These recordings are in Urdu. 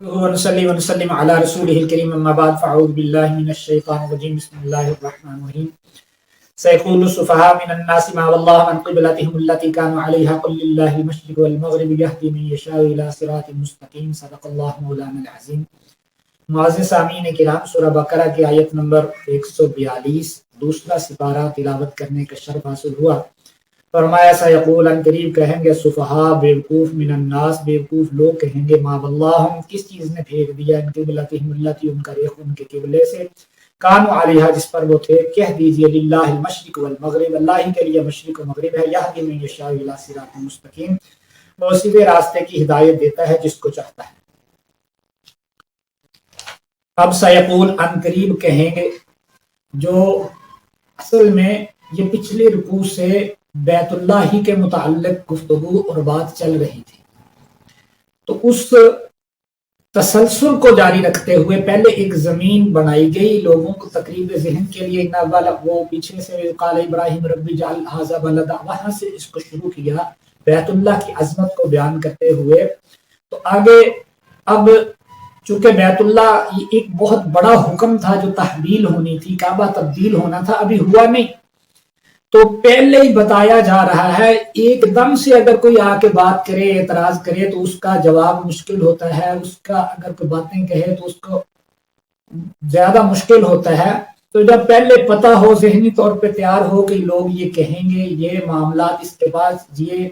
ونصلي ونسلم على رسوله الكريم أما بعد فأعوذ بالله من الشيطان الرجيم بسم الله الرحمن الرحيم سيقول السفهاء من الناس ما والله عن قبلتهم التي كانوا عليها قل لله المشرق والمغرب يهدي من يشاء إلى صراط مستقيم صدق الله مولانا العظيم. معزز سامعین کرام، سورہ بقرہ کی آیت نمبر 142 دوسرا سپارہ تلاوت کرنے کا شرف حاصل ہوا. فرمایا سیقول ان قریب کہیں گے صفحاء بیوقوف من الناس، بیوقوف لوگ کہیں گے ما واللہم کس چیز نے پھیر دیا ان قبلتہم التی ان کا رخ ان کے قبلے سے کانوا علیہا جس پر وہ تھے. کہہ دیجئے للہ المشرق والمغرب، اللہ ہی کے لیے مشرق و مغرب ہے. یہدی من یشاء الی صراط مستقیم، وہ سیدھے راستے کی ہدایت دیتا ہے جس کو چاہتا ہے. اب سیقول ان قریب کہیں گے، جو اصل میں یہ پچھلے رکوع سے بیت اللہ ہی کے متعلق گفتگو اور بات چل رہی تھی، تو اس تسلسل کو جاری رکھتے ہوئے پہلے ایک زمین بنائی گئی لوگوں کو تقریب ذہن کے لیے. وہ پیچھے سے قال ابراہیم ربی جعل ھذا بلدا، وہاں سے اس کو شروع کیا بیت اللہ کی عظمت کو بیان کرتے ہوئے. تو آگے اب چونکہ بیت اللہ یہ ایک بہت بڑا حکم تھا جو تحویل ہونی تھی، کعبہ تبدیل ہونا تھا، ابھی ہوا نہیں، تو پہلے ہی بتایا جا رہا ہے. ایک دم سے اگر کوئی آ کے بات کرے، اعتراض کرے تو اس کا جواب مشکل ہوتا ہے، اس کا اگر کوئی باتیں کہے تو اس کو زیادہ مشکل ہوتا ہے. تو جب پہلے پتہ ہو، ذہنی طور پہ تیار ہو کہ لوگ یہ کہیں گے، یہ معاملات اس کے بعد یہ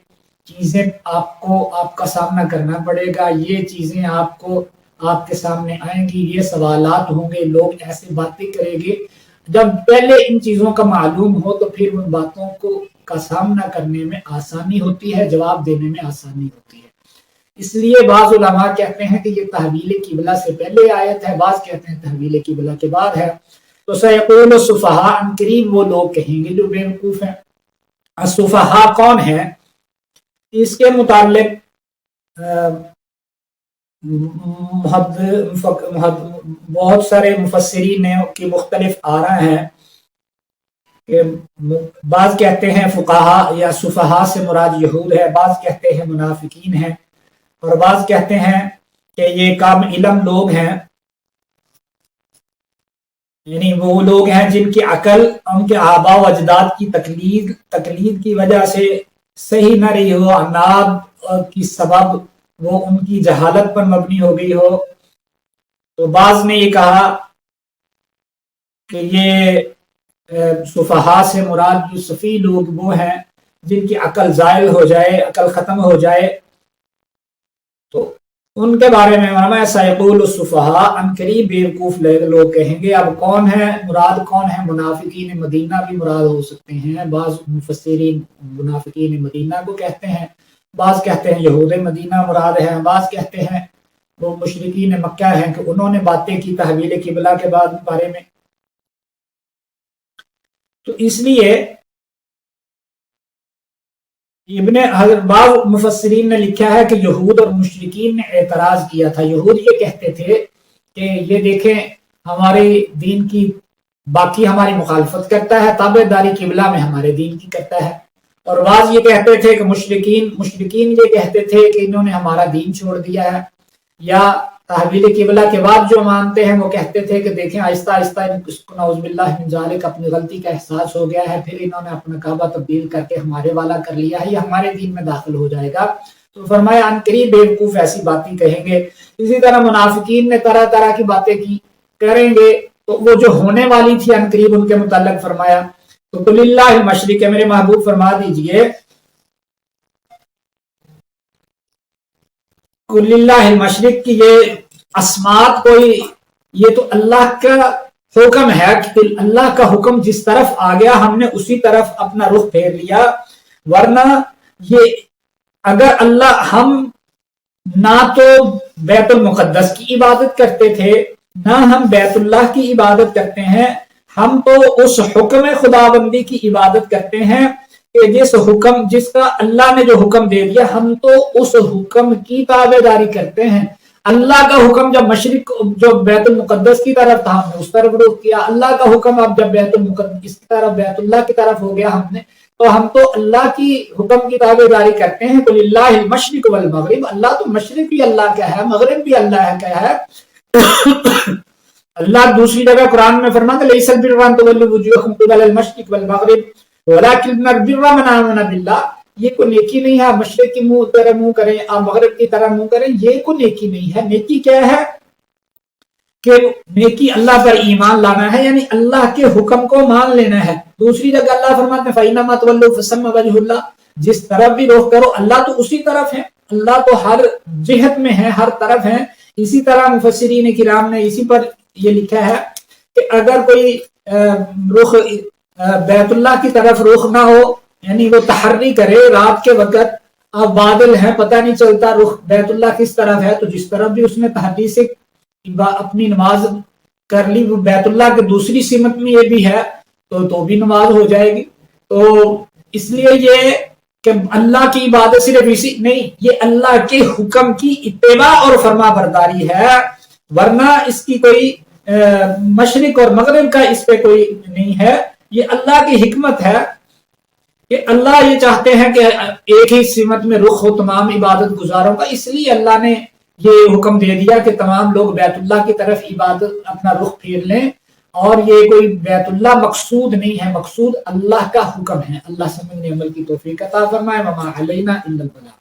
چیزیں آپ کا سامنا کرنا پڑے گا، یہ چیزیں آپ کے سامنے آئیں گی، یہ سوالات ہوں گے، لوگ ایسے باتیں کریں گے. جب پہلے ان چیزوں کا معلوم ہو تو پھر ان باتوں کا سامنا کرنے میں آسانی ہوتی ہے، جواب دینے میں آسانی ہوتی ہے. اس لیے بعض علماء کہتے ہیں کہ یہ تحویل قبلہ سے پہلے آیت ہے، بعض کہتے ہیں تحویل قبلہ کے بعد ہے. تو سیقول السفہاء ان قریب وہ لوگ کہیں گے جو بیوقوف ہیں. السفہاء کون ہیں؟ اس کے متعلق بہت سارے مفسرین کی مختلف آراء ہیں کہ بعض کہتے ہیں فقہاء یا سفہاء سے مراد یہود ہے، بعض کہتے ہیں منافقین ہیں، اور بعض کہتے ہیں کہ یہ کم علم لوگ ہیں، یعنی وہ لوگ ہیں جن کی عقل ان کے آباء و اجداد کی تقلید کی وجہ سے صحیح نہ رہی ہو، عناد کی سبب وہ ان کی جہالت پر مبنی ہو گئی ہو. تو بعض نے یہ کہا کہ یہ سفہاء سے مراد جو سفی لوگ وہ ہیں جن کی عقل زائل ہو جائے، عقل ختم ہو جائے. تو ان کے بارے میں فرمایا سیقول السفہاء ان قریب بیوقوف لوگ کہیں گے. اب کون ہے مراد؟ کون ہے؟ منافقین مدینہ بھی مراد ہو سکتے ہیں. بعض مفسرین منافقین مدینہ کو کہتے ہیں، بعض کہتے ہیں یہود مدینہ مراد ہے، بعض کہتے ہیں وہ مشرکین مکہ ہیں کہ انہوں نے باتیں کی تحویل قبلہ کے بعد بارے میں. تو اس لیے بعض مفسرین نے لکھا ہے کہ یہود اور مشرکین نے اعتراض کیا تھا. یہود یہ کہتے تھے کہ یہ دیکھیں ہمارے دین کی باقی ہماری مخالفت کرتا ہے، تابع داری قبلہ میں ہمارے دین کی کرتا ہے. اور بعض یہ کہتے تھے کہ مشرکین یہ کہتے تھے کہ انہوں نے ہمارا دین چھوڑ دیا ہے. یا تحویل قبلہ کے بعد جو مانتے ہیں وہ کہتے تھے کہ دیکھیں آہستہ آہستہ اس کو نعوذ باللہ من ذالک اپنی غلطی کا احساس ہو گیا ہے، پھر انہوں نے اپنا کعبہ تبدیل کر کے ہمارے والا کر لیا ہے، یہ ہمارے دین میں داخل ہو جائے گا. تو فرمایا ان قریب بیوقوف ایسی باتیں کہیں گے. اسی طرح منافقین نے طرح طرح کی باتیں کی کریں گے. تو وہ جو ہونے والی تھی ان قریب ان کے متعلق فرمایا تو قل للہ المشرق، میرے محبوب فرما دیجئے قل للہ المشرق کی یہ اسمات کوئی، یہ تو اللہ کا حکم ہے کہ اللہ کا حکم جس طرف آ گیا ہم نے اسی طرف اپنا رخ پھیر لیا. ورنہ یہ اگر اللہ ہم نہ تو بیت المقدس کی عبادت کرتے تھے نہ ہم بیت اللہ کی عبادت کرتے ہیں، ہم تو اس حکم خداوندی کی عبادت کرتے ہیں کہ جس کا اللہ نے جو حکم دے دیا ہم تو اس حکم کی تابع داری کرتے ہیں. اللہ کا حکم جب مشرق جو بیت المقدس کی طرف تھا ہم نے اس طرف رخ کیا، اللہ کا حکم اب جب بیت المقدس کی طرف بیت اللہ کی طرف ہو گیا ہم نے، تو ہم تو اللہ کی حکم کی تابع داری کرتے ہیں. تو للہ المشرق والمغرب، اللہ تو مشرق بھی اللہ کا ہے، مغرب بھی اللہ کا ہے. اللہ دوسری جگہ قرآن میں فرماتا ہے لیس البر ان تولوا وجوہکم قبل المشرق والمغرب ولکن البر من آمن باللہ، یہ کوئی نیکی نہیں ہے مشرق کی طرح منہ کریں آپ مغرب کی طرح منہ کریں، یہ کوئی نیکی نہیں ہے. نیکی کیا ہے کہ نیکی اللہ پر ایمان لانا ہے، یعنی اللہ کے حکم کو مان لینا ہے. دوسری جگہ اللہ فرماتے ہیں فَإِنَّمَا تُوَلُّوا فَثَمَّ وَجْهُ اللَّهِ، جس طرف بھی رخ کرو اللہ تو اسی طرف ہے، اللہ تو ہر جہت میں ہے، ہر طرف ہے. اسی طرح مفسرین کرام نے اسی پر یہ لکھا ہے کہ اگر کوئی رخ بیت اللہ کی طرف رخ نہ ہو، یعنی وہ تحری کرے رات کے وقت، اب بادل ہے پتہ نہیں چلتا رخ بیت اللہ کس طرف ہے، تو جس طرف بھی اس نے تحری سے اپنی نماز کر لی وہ بیت اللہ کے دوسری سمت میں یہ بھی ہے تو بھی نماز ہو جائے گی. تو اس لیے یہ کہ اللہ کی عبادت صرف اسی نہیں، یہ اللہ کے حکم کی اتباع اور فرما برداری ہے، ورنہ اس کی کوئی مشرق اور مغرب کا اس پہ کوئی نہیں ہے. یہ اللہ کی حکمت ہے کہ اللہ یہ چاہتے ہیں کہ ایک ہی سمت میں رخ ہو تمام عبادت گزاروں کا، اس لیے اللہ نے یہ حکم دے دیا کہ تمام لوگ بیت اللہ کی طرف عبادت اپنا رخ پھیر لیں. اور یہ کوئی بیت اللہ مقصود نہیں ہے، مقصود اللہ کا حکم ہے. اللہ سمجھنے عمل کی توفیق عطا فرمائے. وما علینا الا البلاغ.